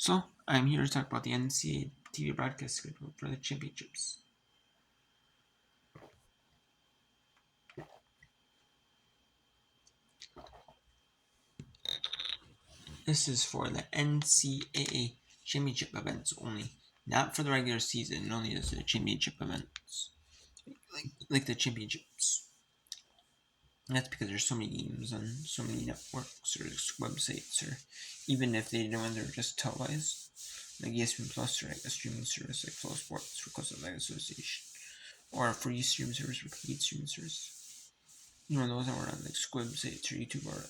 So, I'm here to talk about the NCAA TV broadcast schedule for the championships. This is for the NCAA championship events only, not for the regular season, only as the championship events, like the championships. And that's because there's so many games on so many networks or websites, or even if they don't, they're just televised, like ESPN Plus or like a streaming service like Flow Sports because of that association, or a free streaming service or paid streaming service. Those that were on like websites or YouTube or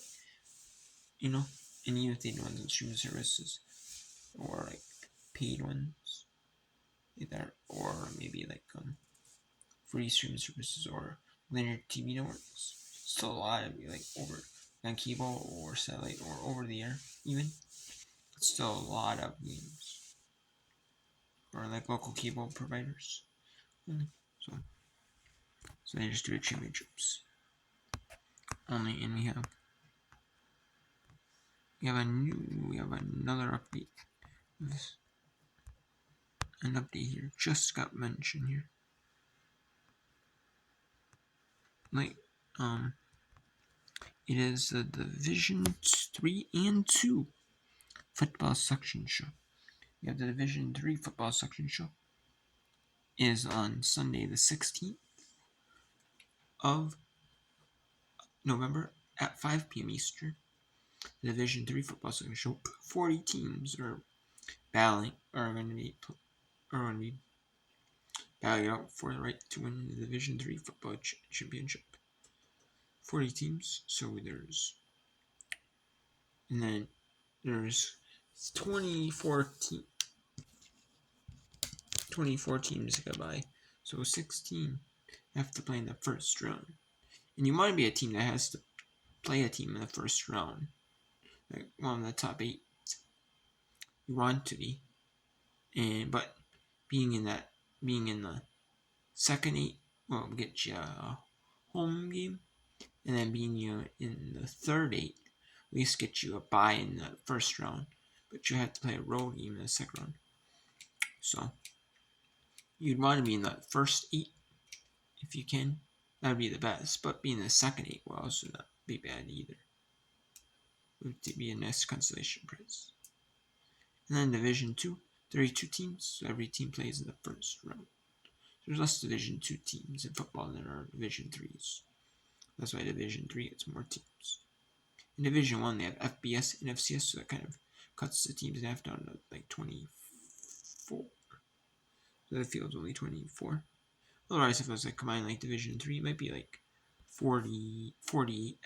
you know, and even if they do ones on streaming services or like paid ones, either or maybe like free streaming services or linear TV networks. Still a lot of like over on cable or satellite or over the air even. It's still a lot of games or like local cable providers. So so they just do it championships only, and we have another update. An update here just got mentioned here. Like it is the Division 3 and 2 football section show. You have the Division 3 football section show is on Sunday the 16th of November at 5 p.m. Eastern. The Division 3 football section show, 40 teams are going to be battling out for the right to win the Division 3 football championship. 40 teams, so there's 24 teams to go by, so 16 have to play in the first round. And you want to be a team that has to play a team in the first round, like one of the top 8. You want to be, but being in the second 8 will get you a home game, and then being in the third 8 at least get you a bye in the first round, but you have to play a road game in the second round. So you'd want to be in the first 8 if you can. That would be the best, but being in the second 8 will also not be bad either. It would be a nice consolation prize. And then Division 2, 32 teams, so every team plays in the first round. There's less Division 2 teams in football than there are Division 3s. That's why Division 3 gets more teams. In Division 1, they have FBS and FCS, so that kind of cuts the teams in half down to like 24. So the field's only 24. Otherwise, if it was like combined like Division 3, it might be like 40.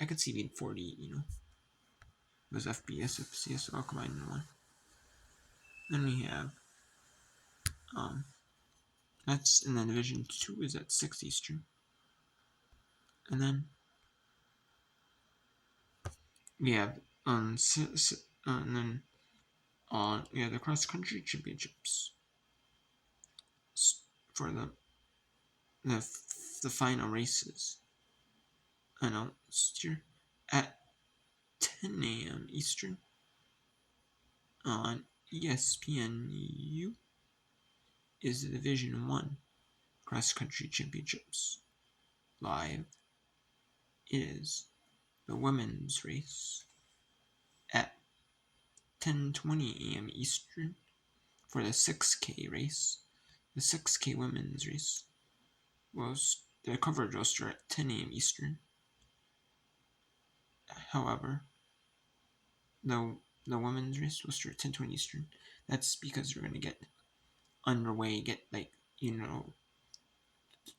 I could see being 40, It was FBS, FCS, all combined in one. Then we have, and then Division 2 is at 6 Eastern. And then we have, and then we have the cross country championships for the final races announced here at 10 a.m. Eastern on ESPNU is the Division 1 cross country championships. Live is the women's race at 10:20 a.m. Eastern for the 6K race. The 6K women's race the coverage will start at 10 a.m. Eastern. However, the women's race will start at 10:20 Eastern. That's because we're going to get underway,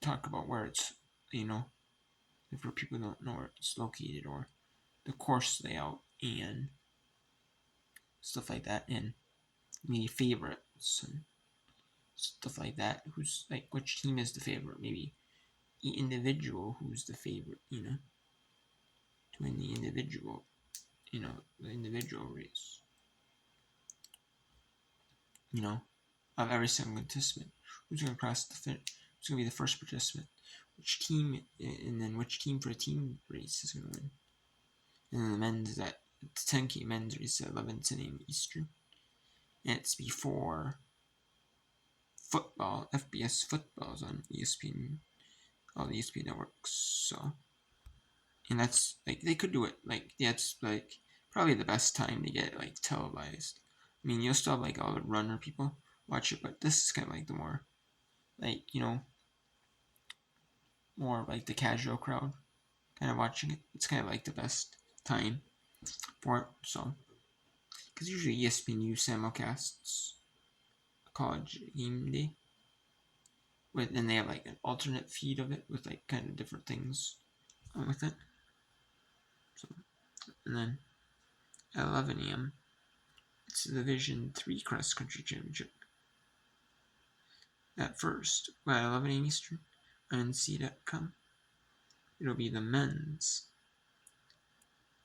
talk about where it's, if people don't know where it's located or the course layout and stuff like that, and maybe favorites and stuff like that. Who's like, which team is the favorite? Maybe the individual who's the favorite, to win the individual, the individual race, of every single participant. Who's going to cross the finish? Who's going to be the first participant? Which team, and then which team for a team race is going to win? And then the men's is at 10K men's race at 11:10 a.m. Eastern. and it's before football. FBS football is on ESPN, all the ESPN networks. So, and that's like they could do it. Like that's like probably the best time to get it like televised. I mean, you'll still have like all the runner people watch it, but this is kind of like the more like more like the casual crowd kind of watching it. It's kind of like the best time for it. So, because usually ESPN simulcasts college game day, and they have like an alternate feed of it with like kind of different things with it. So, and then at 11 a.m. it's the Division 3 cross country championship. At first, by 11 a.m. Eastern, on NCAA.com, it'll be the men's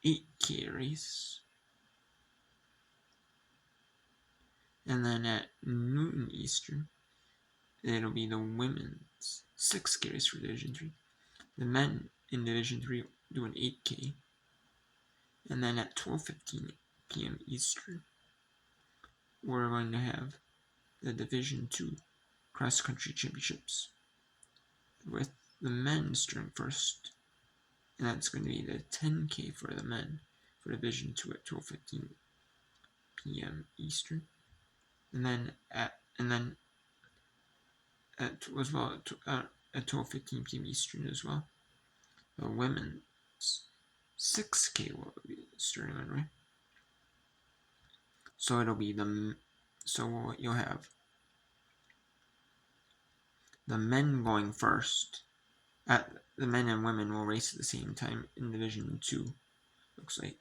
8K race. And then at noon Eastern, it'll be the women's 6K race for Division 3. The men in Division 3 do an 8K. And then at 12:15 p.m. Eastern, we're going to have the Division 2 cross country championships with the men starting first. And that's going to be the 10K for the men for Division 2 at 12:15 p.m. Eastern. And then at 12:15 p.m. Eastern as well, the women's 6K will be starting on, right? So it'll be you'll have the men going first. The men and women will race at the same time in Division 2, looks like.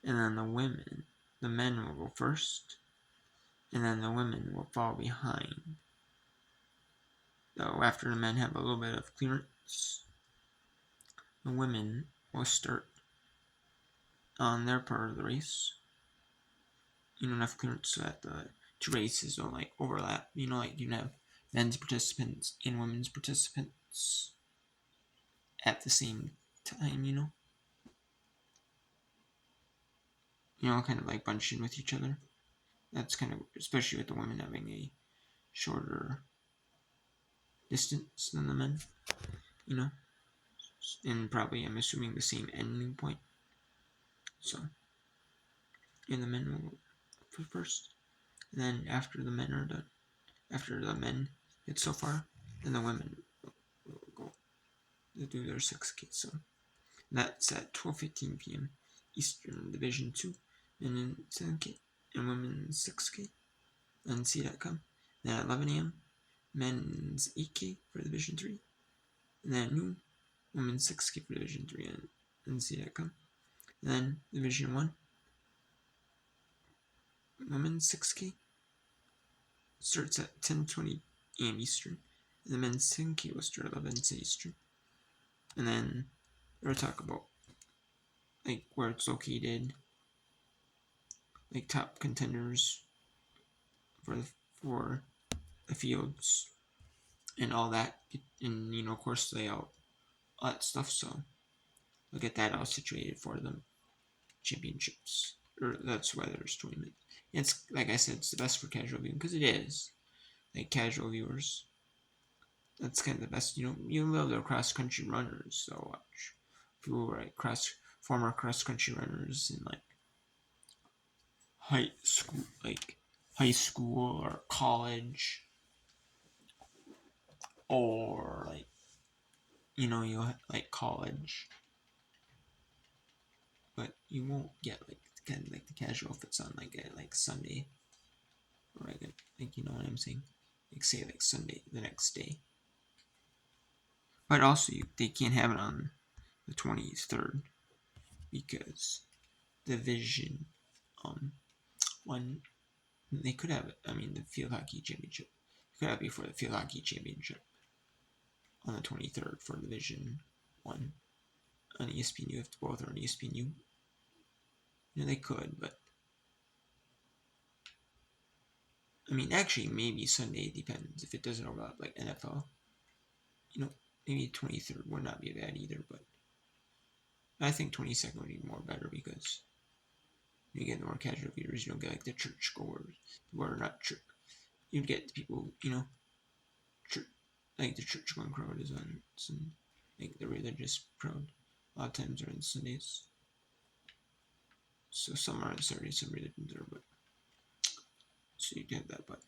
And then the men will go first, and then the women will fall behind. Though after the men have a little bit of clearance, the women will start on their part of the race. Enough clearance so that the two races don't like overlap. Like you have men's participants and women's participants at the same time. Kind of like bunching with each other. That's kind of, especially with the women having a shorter distance than the men, and probably I'm assuming the same ending point. So, and the men will go first. And then after the men are done, after the men get so far, then the women will go to do their 6K. So that's at 12:15 p.m. Eastern Division 2, and then 10K, and women's 6K on NCAA.com. Then at 11 a.m., men's 8K for Division 3, and then at noon, women's 6K for Division 3 on NCAA.com. And then Division 1, women's 6K starts at 10:20 a.m. Eastern, and the men's 10K will start at 11 Eastern. And then we'll talk about like where it's located, like top contenders for the fields and all that, and course layout, all that stuff. So we'll get that all situated for the championships, or that's why there's tournament. It's like I said, it's the best for casual viewing because it is like casual viewers. That's kind of the best. You love the cross country runners, so watch people who are like former cross country runners in like high school or college, or like you'll like college, but you won't get like kind of like the casual if it's on like Sunday, or like you know what I'm saying, like say like Sunday the next day. But also they can't have it on the 23rd because Division 1, they could have it. I mean, the field hockey championship. They could have it before the field hockey championship on the 23rd for Division 1 on ESPNU. If both are on ESPNU, they could, but I mean, actually, maybe Sunday depends if it doesn't overlap like NFL. Maybe 23rd would not be bad either, but I think 22nd would be more better because You get the more casual viewers. You don't get like the church goers who are not church. You get the people, church, like the church going crowd is on Sunday, like the religious crowd. A lot of times are on Sundays. So some are on Saturdays, some religions are, but so you get that, but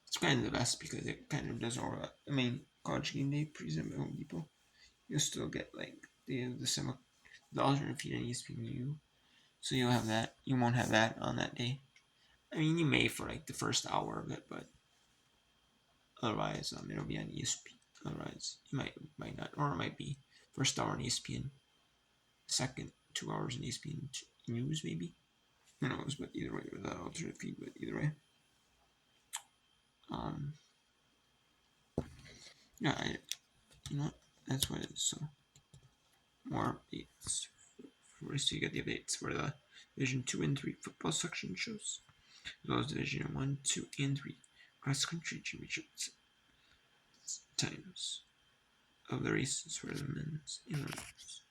it's kind of the best because it kind of does all that. I mean, college game day present by Home Depot. You'll still get like the alternate feed on ESPNU, so you'll have that. You won't have that on that day. I mean, you may for like the first hour of it, but otherwise, it'll be on ESPN. Otherwise, you might not, or it might be first hour on ESPN, second 2 hours on ESPN News, maybe. Who knows? But either way, with that alternate feed. But either way, um, yeah, that's what it is. So more updates. First, you get the updates for the Division 2 and 3 football section shows, as well as Division 1, 2, and 3 cross country championships times of the races for the men's and women's.